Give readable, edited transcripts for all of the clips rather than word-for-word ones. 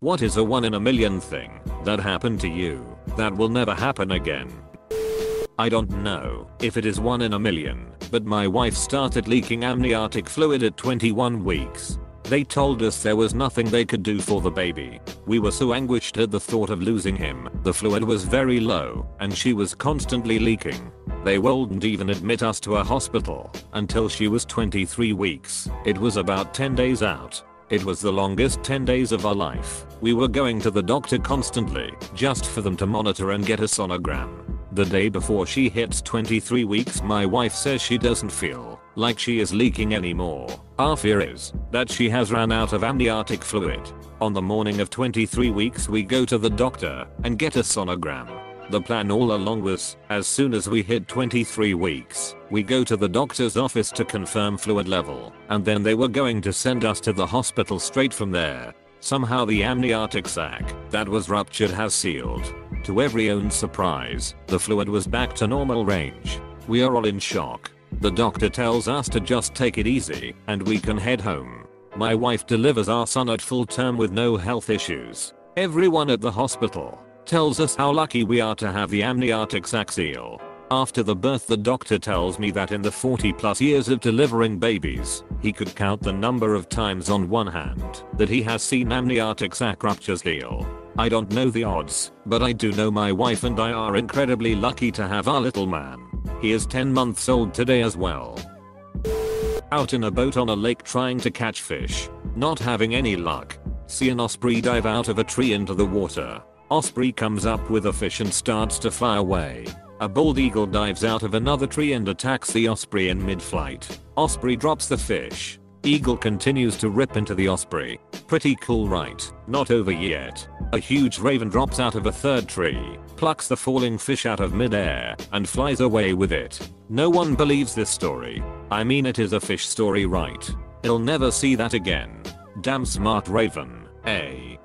What is a 1 in a million thing that happened to you that will never happen again? I don't know if it is 1 in a million, but my wife started leaking amniotic fluid at 21 weeks. They told us there was nothing they could do for the baby. We were so anguished at the thought of losing him. The fluid was very low and she was constantly leaking. They wouldn't even admit us to a hospital until she was 23 weeks. It was about 10 days out. It was the longest 10 days of our life. We were going to the doctor constantly just for them to monitor and get a sonogram. The day before she hits 23 weeks, my wife says she doesn't feel like she is leaking anymore. Our fear is that she has run out of amniotic fluid. On the morning of 23 weeks we go to the doctor and get a sonogram. The plan all along was, as soon as we hit 23 weeks, we go to the doctor's office to confirm fluid level, and then they were going to send us to the hospital straight from there. Somehow the amniotic sac that was ruptured has sealed. To everyone's surprise, the fluid was back to normal range. We are all in shock. The doctor tells us to just take it easy and we can head home. My wife delivers our son at full term with no health issues. Everyone at the hospital tells us how lucky we are to have the amniotic sac seal. After the birth, the doctor tells me that in the 40+ years of delivering babies, he could count the number of times on one hand that he has seen amniotic sac ruptures heal. I don't know the odds, but I do know my wife and I are incredibly lucky to have our little man. He is 10 months old today as well. Out in a boat on a lake trying to catch fish, not having any luck. See an osprey dive out of a tree into the water. Osprey comes up with a fish and starts to fly away. A bald eagle dives out of another tree and attacks the osprey in mid-flight. Osprey drops the fish. Eagle continues to rip into the osprey. Pretty cool, right? Not over yet. A huge raven drops out of a third tree, plucks the falling fish out of mid-air, and flies away with it. No one believes this story. I mean, it is a fish story, right? He'll never see that again. Damn smart raven, eh?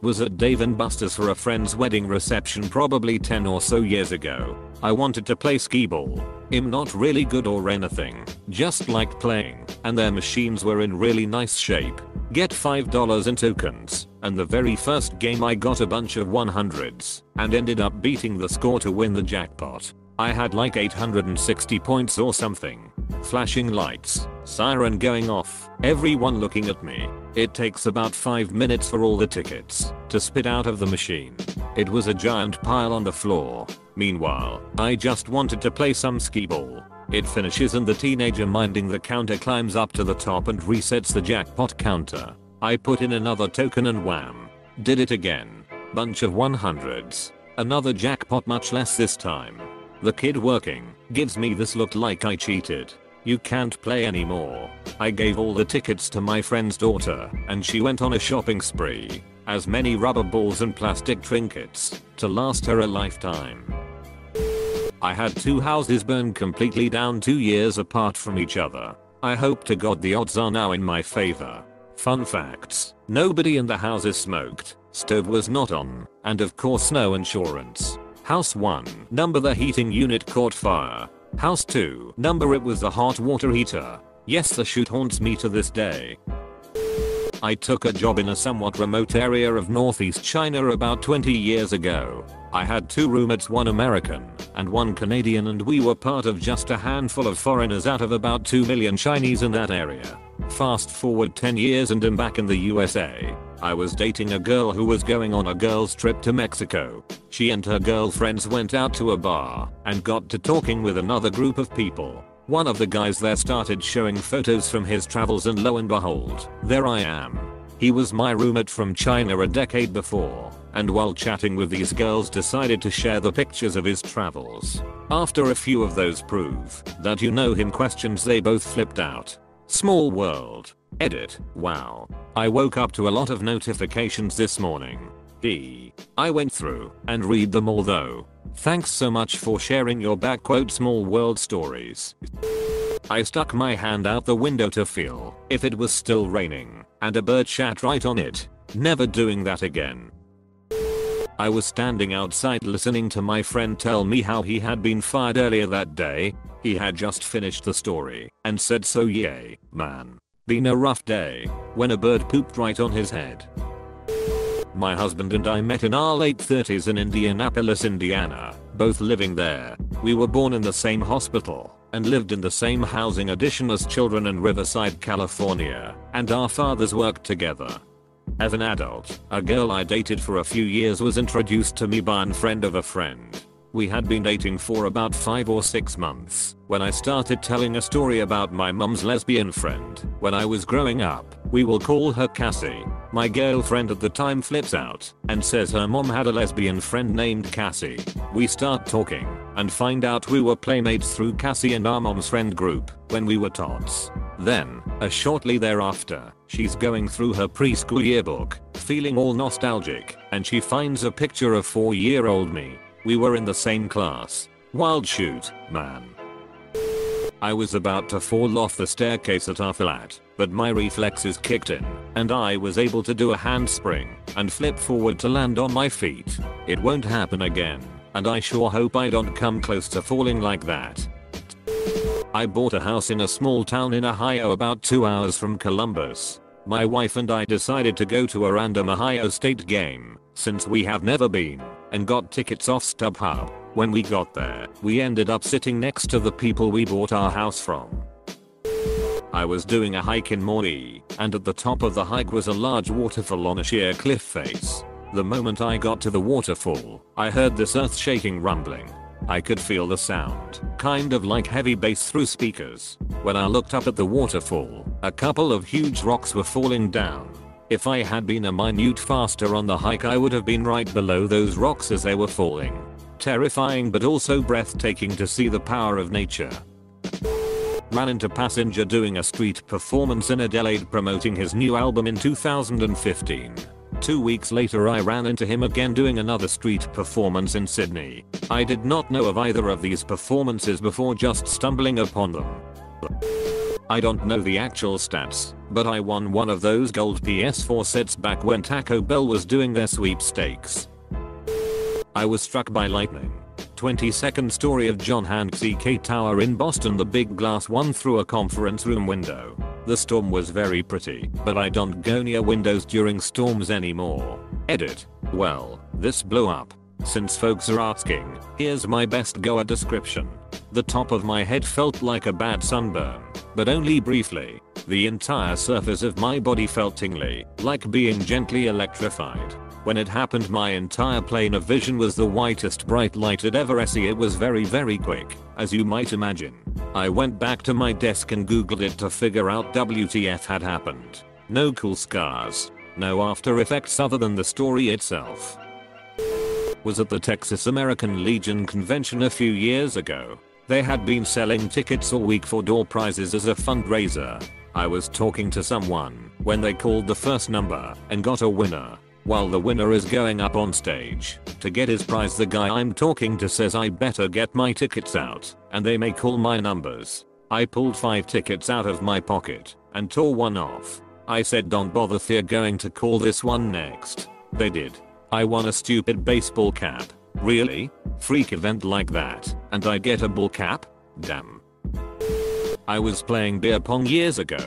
Was at Dave & Buster's for a friend's wedding reception probably 10 or so years ago. I wanted to play skee ball. I'm not really good or anything, just liked playing, and their machines were in really nice shape. Get $5 in tokens, and the very first game I got a bunch of 100s, and ended up beating the score to win the jackpot. I had like 860 points or something. Flashing lights, siren going off, everyone looking at me. It takes about 5 minutes for all the tickets to spit out of the machine. It was a giant pile on the floor. Meanwhile, I just wanted to play some skee ball. It finishes and the teenager minding the counter climbs up to the top and resets the jackpot counter. I put in another token and wham. Did it again. Bunch of 100s. Another jackpot, much less this time. The kid working gives me this look like I cheated. You can't play anymore. I gave all the tickets to my friend's daughter and she went on a shopping spree. As many rubber balls and plastic trinkets to last her a lifetime. I had 2 houses burn completely down 2 years apart from each other. I hope to God the odds are now in my favor. Fun facts: nobody in the houses smoked, stove was not on, and of course no insurance. House 1, number the heating unit caught fire. House 2, number it was the hot water heater. Yes, the shoot haunts me to this day. I took a job in a somewhat remote area of northeast China about 20 years ago. I had 2 roommates, one American and one Canadian, and we were part of just a handful of foreigners out of about 2 million Chinese in that area. Fast forward 10 years and I'm back in the USA. I was dating a girl who was going on a girls trip to Mexico. She and her girlfriends went out to a bar and got to talking with another group of people. One of the guys there started showing photos from his travels and lo and behold, there I am. He was my roommate from China a decade before, and while chatting with these girls decided to share the pictures of his travels. After a few of those prove that you know him questions, they both flipped out. Small world. Edit. Wow. I woke up to a lot of notifications this morning. I went through and read them all though. Thanks so much for sharing your small world stories. I stuck my hand out the window to feel if it was still raining, and a bird shat right on it. Never doing that again. I was standing outside listening to my friend tell me how he had been fired earlier that day. He had just finished the story and said, so yay, man. Been a rough day, when a bird pooped right on his head. My husband and I met in our late 30s in Indianapolis, Indiana, both living there. We were born in the same hospital and lived in the same housing addition as children in Riverside, California, and our fathers worked together. As an adult, a girl I dated for a few years was introduced to me by a friend of a friend. We had been dating for about 5 or 6 months when I started telling a story about my mom's lesbian friend. When I was growing up, we will call her Cassie. My girlfriend at the time flips out and says her mom had a lesbian friend named Cassie. We start talking and find out we were playmates through Cassie and our mom's friend group when we were tots. Then, shortly thereafter, she's going through her preschool yearbook, feeling all nostalgic, and she finds a picture of 4-year-old me. We were in the same class. Wild shoot, man. I was about to fall off the staircase at our flat, but my reflexes kicked in, and I was able to do a handspring and flip forward to land on my feet. It won't happen again, and I sure hope I don't come close to falling like that. I bought a house in a small town in Ohio about 2 hours from Columbus. My wife and I decided to go to a random Ohio State game, since we have never been, and got tickets off StubHub. When we got there, we ended up sitting next to the people we bought our house from. I was doing a hike in Maui, and at the top of the hike was a large waterfall on a sheer cliff face. The moment I got to the waterfall, I heard this earth-shaking rumbling. I could feel the sound, kind of like heavy bass through speakers. When I looked up at the waterfall, a couple of huge rocks were falling down. If I had been a minute faster on the hike, I would have been right below those rocks as they were falling. Terrifying but also breathtaking to see the power of nature. Ran into passenger doing a street performance in Adelaide promoting his new album in 2015. 2 weeks later I ran into him again doing another street performance in Sydney. I did not know of either of these performances before just stumbling upon them. I don't know the actual stats, but I won one of those gold PS4 sets back when Taco Bell was doing their sweepstakes. I was struck by lightning. 22nd story of John Hancock Tower in Boston. The big glass one through a conference room window. The storm was very pretty, but I don't go near windows during storms anymore. Edit. Well, this blew up. Since folks are asking, here's my best go at description. The top of my head felt like a bad sunburn, but only briefly. The entire surface of my body felt tingly, like being gently electrified. When it happened, my entire plane of vision was the whitest bright light I'd ever seen. It was very quick, as you might imagine. I went back to my desk and googled it to figure out WTF had happened. No cool scars. No after effects other than the story itself. Was at the Texas American Legion convention a few years ago. They had been selling tickets all week for door prizes as a fundraiser. I was talking to someone when they called the first number and got a winner. While the winner is going up on stage to get his prize, the guy I'm talking to says I better get my tickets out and they may call my numbers. I pulled 5 tickets out of my pocket and tore one off. I said don't bother, they're going to call this one next. They did. I won a stupid baseball cap. Really? Freak event like that and I get a ball cap? Damn. I was playing beer pong years ago.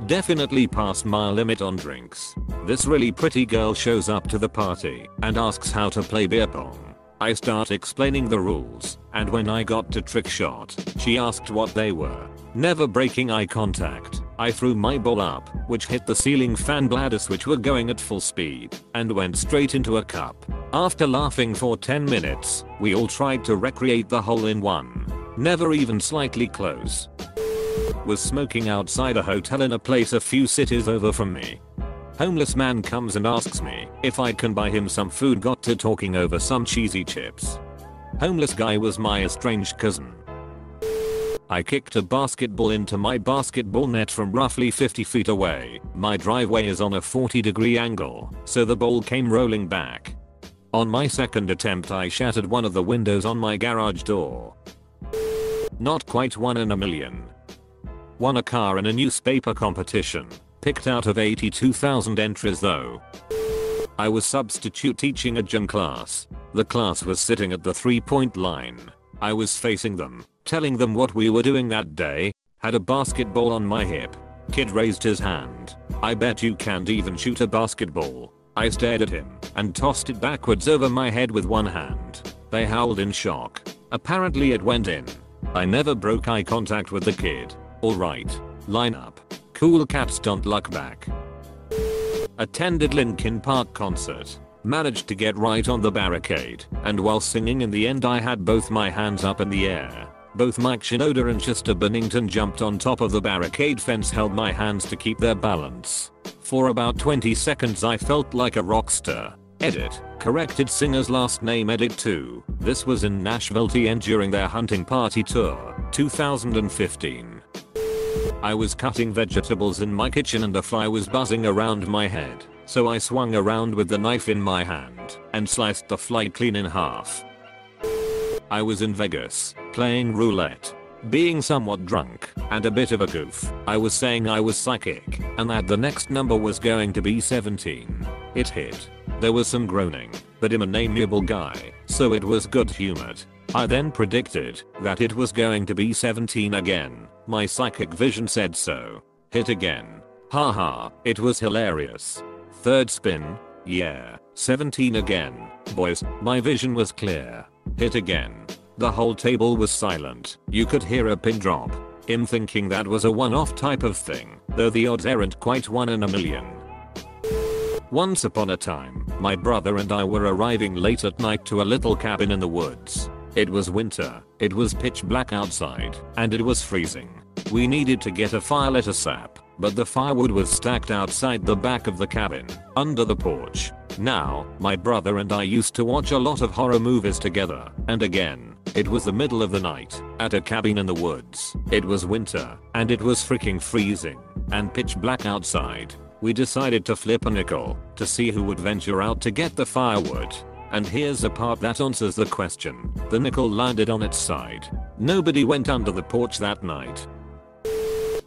Definitely past my limit on drinks. This really pretty girl shows up to the party and asks how to play beer pong. I start explaining the rules, and when I got to trick shot, she asked what they were. Never breaking eye contact, I threw my ball up, which hit the ceiling fan bladders which were going at full speed, and went straight into a cup. After laughing for 10 minutes, we all tried to recreate the hole-in-one. Never even slightly close. Was smoking outside a hotel in a place a few cities over from me. Homeless man comes and asks me if I can buy him some food. Got to talking over some cheesy chips. Homeless guy was my estranged cousin. I kicked a basketball into my basketball net from roughly 50 feet away. My driveway is on a 40-degree angle, so the ball came rolling back. On my second attempt I shattered one of the windows on my garage door. Not quite 1 in a million. Won a car in a newspaper competition. Picked out of 82,000 entries though. I was substitute teaching a gym class. The class was sitting at the 3-point line. I was facing them, telling them what we were doing that day. Had a basketball on my hip. Kid raised his hand. I bet you can't even shoot a basketball. I stared at him. and tossed it backwards over my head with one hand. They howled in shock. Apparently it went in. I never broke eye contact with the kid. Alright. Line up. Cool cats don't look back. Attended Linkin Park concert. Managed to get right on the barricade, and while singing in the end I had both my hands up in the air. Both Mike Shinoda and Chester Bennington jumped on top of the barricade fence, held my hands to keep their balance. For about 20 seconds I felt like a rock star. Edit. Corrected singer's last name edit 2. This was in Nashville TN during their hunting party tour, 2015. I was cutting vegetables in my kitchen and a fly was buzzing around my head. So I swung around with the knife in my hand and sliced the fly clean in half. I was in Vegas, playing roulette. Being somewhat drunk and a bit of a goof, I was saying I was psychic and that the next number was going to be 17. It hit. There was some groaning, but I'm an amiable guy, so it was good humored. I then predicted that it was going to be 17 again. My psychic vision said so. Hit again. Haha, it was hilarious. Third spin. Yeah, 17 again. Boys, my vision was clear. Hit again. The whole table was silent. You could hear a pin drop. I'm thinking that was a one-off type of thing, though the odds aren't quite 1 in a million. Once upon a time, my brother and I were arriving late at night to a little cabin in the woods. It was winter, it was pitch black outside, and it was freezing. We needed to get a fire lit ASAP, but the firewood was stacked outside the back of the cabin, under the porch. Now, my brother and I used to watch a lot of horror movies together, and again, it was the middle of the night, at a cabin in the woods. It was winter, and it was freaking freezing, and pitch black outside. We decided to flip a nickel, to see who would venture out to get the firewood. And here's the part that answers the question. The nickel landed on its side. Nobody went under the porch that night.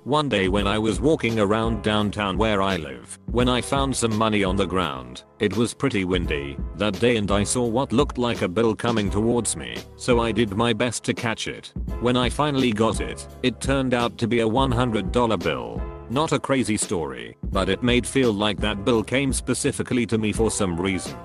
One day when I was walking around downtown where I live, when I found some money on the ground, it was pretty windy that day and I saw what looked like a bill coming towards me, so I did my best to catch it. When I finally got it, it turned out to be a $100 bill. Not a crazy story, but it made feel like that bill came specifically to me for some reason.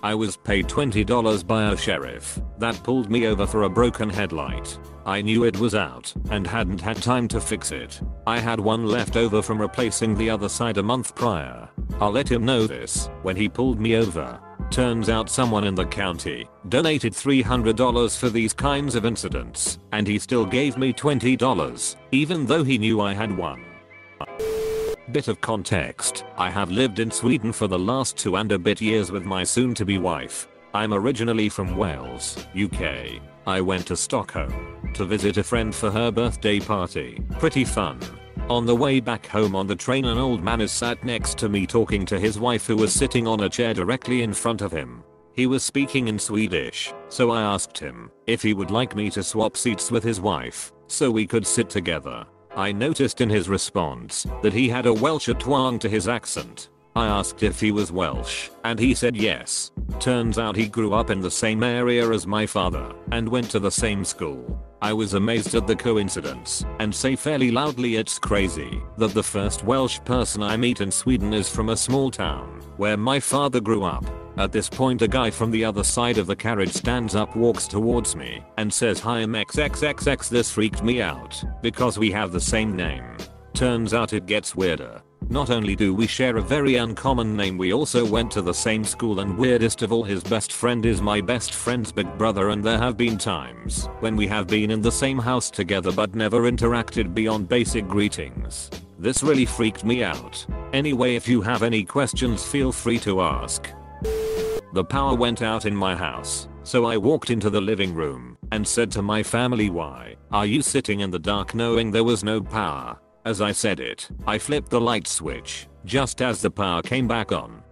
I was paid $20 by a sheriff that pulled me over for a broken headlight. I knew it was out and hadn't had time to fix it. I had one left over from replacing the other side a month prior. I'll let him know this when he pulled me over. Turns out someone in the county donated $300 for these kinds of incidents, and he still gave me $20, even though he knew I had one. Bit of context, I have lived in Sweden for the last 2 and a bit years with my soon-to-be wife. I'm originally from Wales, UK. I went to Stockholm to visit a friend for her birthday party. Pretty fun. On the way back home on the train, an old man is sat next to me talking to his wife who was sitting on a chair directly in front of him. He was speaking in Swedish, so I asked him if he would like me to swap seats with his wife so we could sit together. I noticed in his response that he had a Welsh twang to his accent. I asked if he was Welsh, and he said yes. Turns out he grew up in the same area as my father and went to the same school. I was amazed at the coincidence and say fairly loudly it's crazy that the first Welsh person I meet in Sweden is from a small town where my father grew up. At this point a guy from the other side of the carriage stands up, walks towards me, and says hi, I'm XXXX. This freaked me out because we have the same name. Turns out it gets weirder. Not only do we share a very uncommon name, we also went to the same school, and weirdest of all, his best friend is my best friend's big brother, and there have been times when we have been in the same house together but never interacted beyond basic greetings. This really freaked me out. Anyway, if you have any questions, feel free to ask. The power went out in my house, so I walked into the living room and said to my family, "Why are you sitting in the dark?" knowing there was no power. As I said it, I flipped the light switch just as the power came back on.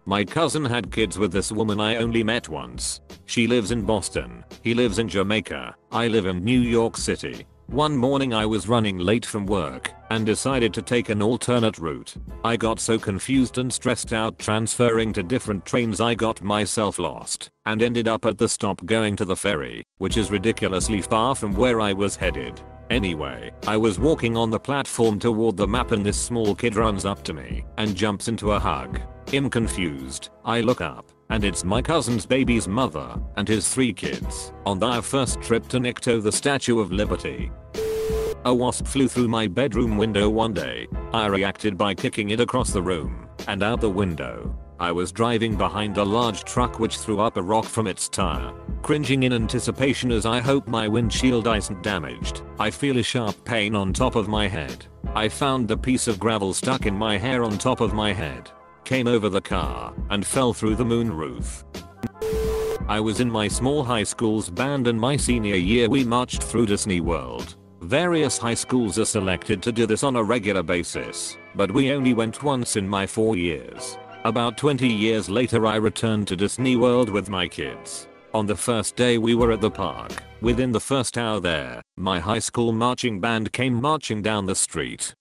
My cousin had kids with this woman I only met once. She lives in Boston, he lives in Jamaica, I live in New York City. One morning I was running late from work and decided to take an alternate route. I got so confused and stressed out transferring to different trains I got myself lost and ended up at the stop going to the ferry, which is ridiculously far from where I was headed. Anyway, I was walking on the platform toward the map and this small kid runs up to me and jumps into a hug. I'm confused. I look up and it's my cousin's baby's mother and his 3 kids on their first trip to Nikto, the Statue of Liberty. A wasp flew through my bedroom window one day. I reacted by kicking it across the room and out the window. I was driving behind a large truck which threw up a rock from its tire. Cringing in anticipation as I hope my windshield isn't damaged, I feel a sharp pain on top of my head. I found the piece of gravel stuck in my hair on top of my head. Came over the car and fell through the moonroof. I was in my small high school's band and my senior year we marched through Disney World. Various high schools are selected to do this on a regular basis, but we only went once in my 4 years. About 20 years later I returned to Disney World with my kids. On the first day we were at the park. Within the first hour there, my high school marching band came marching down the street.